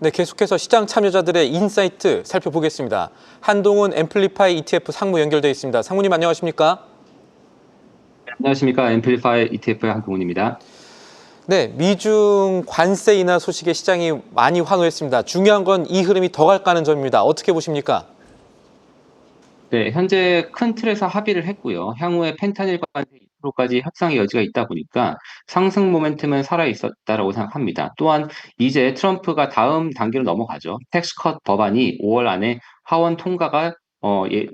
네, 계속해서 시장 참여자들의 인사이트 살펴보겠습니다. 한동훈 앰플리파이 ETF 상무 연결되어 있습니다. 상무님 안녕하십니까? 안녕하십니까. 앰플리파이 ETF의 한동훈입니다. 네, 미중 관세 인하 소식에 시장이 많이 환호했습니다. 중요한 건 이 흐름이 더 갈까 하는 점입니다. 어떻게 보십니까? 네, 현재 큰 틀에서 합의를 했고요. 향후에 펜타닐 관세 2%까지 협상의 여지가 있다 보니까 상승 모멘텀은 살아있었다라고 생각합니다. 또한 이제 트럼프가 다음 단계로 넘어가죠. 텍스컷 법안이 5월 안에 하원 통과가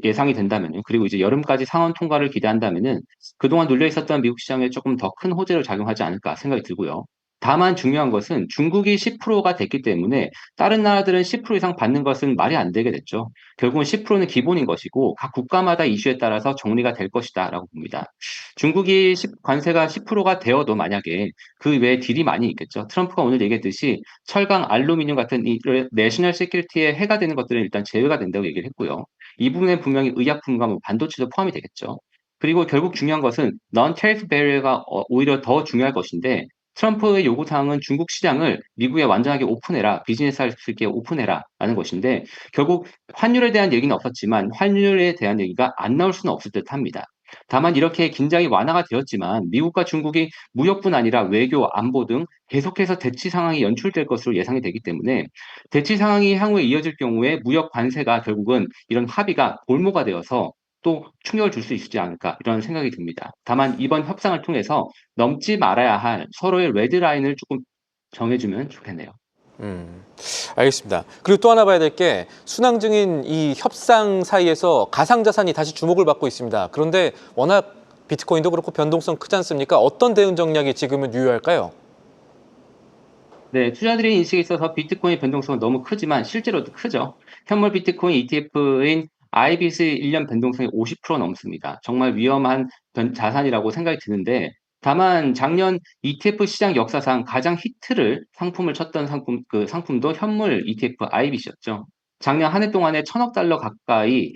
예상이 된다면요. 그리고 이제 여름까지 상원 통과를 기대한다면은 그동안 눌려 있었던 미국 시장에 조금 더 큰 호재로 작용하지 않을까 생각이 들고요. 다만 중요한 것은 중국이 10%가 됐기 때문에 다른 나라들은 10% 이상 받는 것은 말이 안 되게 됐죠. 결국은 10%는 기본인 것이고 각 국가마다 이슈에 따라서 정리가 될 것이다라고 봅니다. 중국이 관세가 10%가 되어도 만약에 그 외에 딜이 많이 있겠죠. 트럼프가 오늘 얘기했듯이 철강, 알루미늄 같은 이 내셔널 시큐리티에 해가 되는 것들은 일단 제외가 된다고 얘기를 했고요. 이 부분에 분명히 의약품과 뭐 반도체도 포함이 되겠죠. 그리고 결국 중요한 것은 non tariff barrier가 오히려 더 중요할 것인데 트럼프의 요구 사항은 중국 시장을 미국에 완전하게 오픈해라, 비즈니스 할 수 있게 오픈해라 라는 것인데 결국 환율에 대한 얘기는 없었지만 환율에 대한 얘기가 안 나올 수는 없을 듯합니다. 다만 이렇게 긴장이 완화가 되었지만 미국과 중국이 무역뿐 아니라 외교, 안보 등 계속해서 대치 상황이 연출될 것으로 예상이 되기 때문에 대치 상황이 향후에 이어질 경우에 무역 관세가 결국은 이런 합의가 볼모가 되어서 또 충격을 줄 수 있지 않을까 이런 생각이 듭니다. 다만 이번 협상을 통해서 넘지 말아야 할 서로의 레드라인을 조금 정해주면 좋겠네요. 알겠습니다. 그리고 또 하나 봐야 될 게 순항 중인 이 협상 사이에서 가상자산이 다시 주목을 받고 있습니다. 그런데 워낙 비트코인도 그렇고 변동성 크지 않습니까? 어떤 대응 전략이 지금은 유효할까요? 네, 투자들의 인식에 있어서 비트코인 변동성은 너무 크지만 실제로도 크죠. 현물 비트코인 ETF인 IBIS 1년 변동성이 50% 넘습니다. 정말 위험한 자산이라고 생각이 드는데 다만 작년 ETF 시장 역사상 가장 히트를 상품을 쳤던 상품도 현물 ETF IBIS였죠. 작년 한 해 동안에 1,000억 달러 가까이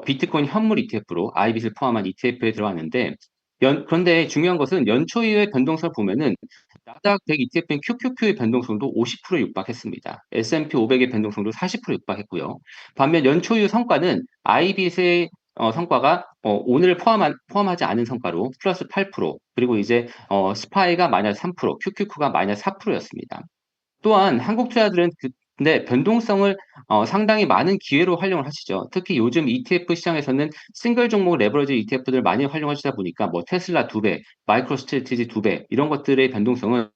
비트코인 현물 ETF로 IBIS를 포함한 ETF에 들어왔는데 그런데 중요한 것은 연초 이후의 변동성을 보면은 나스닥 100 ETF인 QQQ의 변동성도 50%에 육박했습니다. S&P 500의 변동성도 40% 육박했고요. 반면 연초 이후 성과는 IBIS의 성과가 오늘을 포함하지 않은 성과로 플러스 8%, 그리고 이제 스파이가 마이너스 3%, QQQ가 마이너스 4%였습니다. 또한 한국 투자들은 근데 변동성을 상당히 많은 기회로 활용을 하시죠. 특히 요즘 ETF 시장에서는 싱글 종목 레버리지 ETF들 많이 활용하시다 보니까 뭐 테슬라 2배, 마이크로 스트래티지 2배 이런 것들의 변동성은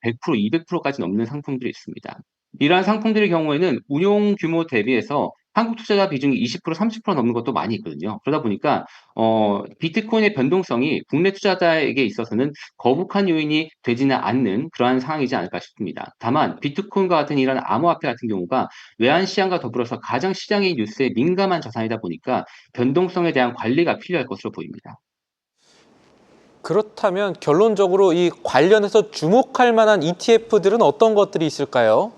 100%, 200%까지 넘는 상품들이 있습니다. 이러한 상품들의 경우에는 운용 규모 대비해서 한국 투자자 비중이 20%, 30% 넘는 것도 많이 있거든요. 그러다 보니까 비트코인의 변동성이 국내 투자자에게 있어서는 거북한 요인이 되지는 않는 그러한 상황이지 않을까 싶습니다. 다만 비트코인과 같은 이런 암호화폐 같은 경우가 외환 시장과 더불어서 가장 시장의 뉴스에 민감한 자산이다 보니까 변동성에 대한 관리가 필요할 것으로 보입니다. 그렇다면 결론적으로 이 관련해서 주목할 만한 ETF들은 어떤 것들이 있을까요?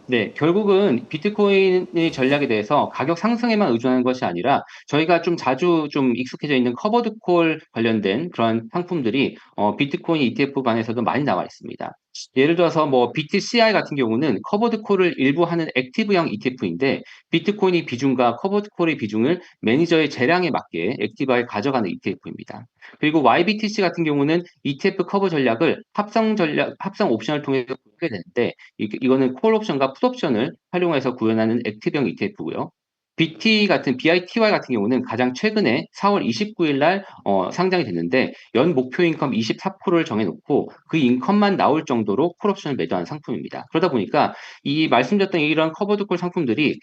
네, 결국은 비트코인의 전략에 대해서 가격 상승에만 의존하는 것이 아니라 저희가 좀 자주 좀 익숙해져 있는 커버드 콜 관련된 그런 상품들이 비트코인 ETF 반에서도 많이 나와 있습니다. 예를 들어서 뭐 BTCI 같은 경우는 커버드 콜을 일부 하는 액티브형 ETF인데 비트코인의 비중과 커버드 콜의 비중을 매니저의 재량에 맞게 액티브하게 가져가는 ETF입니다. 그리고 YBTC 같은 경우는 ETF 커버 전략을 합성 옵션을 통해서 구하게 되는데 이거는 콜 옵션과 풋 옵션을 활용해서 구현하는 액티브형 ETF고요. BITY 같은 경우는 가장 최근에 4월 29일 날 상장이 됐는데 연 목표 인컴 24%를 정해놓고 그 인컴만 나올 정도로 콜 옵션을 매도한 상품입니다. 그러다 보니까 이 말씀드렸던 이런 커버드 콜 상품들이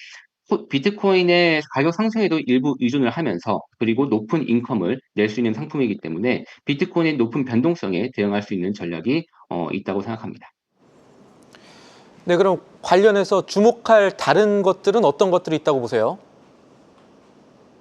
비트코인의 가격 상승에도 일부 의존을 하면서 그리고 높은 인컴을 낼 수 있는 상품이기 때문에 비트코인의 높은 변동성에 대응할 수 있는 전략이 있다고 생각합니다. 네, 그럼 관련해서 주목할 다른 것들은 어떤 것들이 있다고 보세요?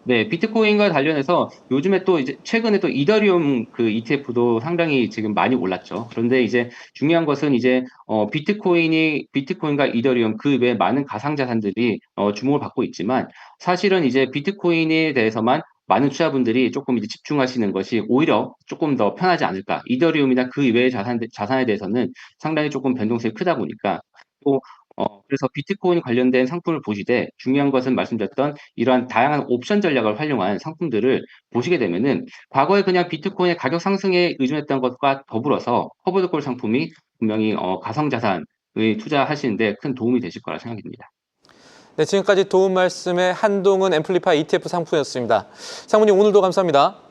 네, 비트코인과 관련해서 요즘에 또 이제 최근에 또 이더리움 그 ETF도 상당히 지금 많이 올랐죠. 그런데 이제 중요한 것은 이제 비트코인과 이더리움 그 외에 많은 가상자산들이 주목을 받고 있지만 사실은 이제 비트코인에 대해서만 많은 투자분들이 조금 이제 집중하시는 것이 오히려 조금 더 편하지 않을까. 이더리움이나 그 외의 자산에 대해서는 상당히 조금 변동성이 크다 보니까 또 그래서 비트코인 관련된 상품을 보시되 중요한 것은 말씀드렸던 이러한 다양한 옵션 전략을 활용한 상품들을 보시게 되면은 과거에 그냥 비트코인의 가격 상승에 의존했던 것과 더불어서 커버드콜 상품이 분명히 가상자산의 투자하시는데 큰 도움이 되실 거라 생각이 듭니다. 네, 지금까지 도움 말씀의 한동훈 앰플리파이 ETF 상품이었습니다. 상무님 오늘도 감사합니다.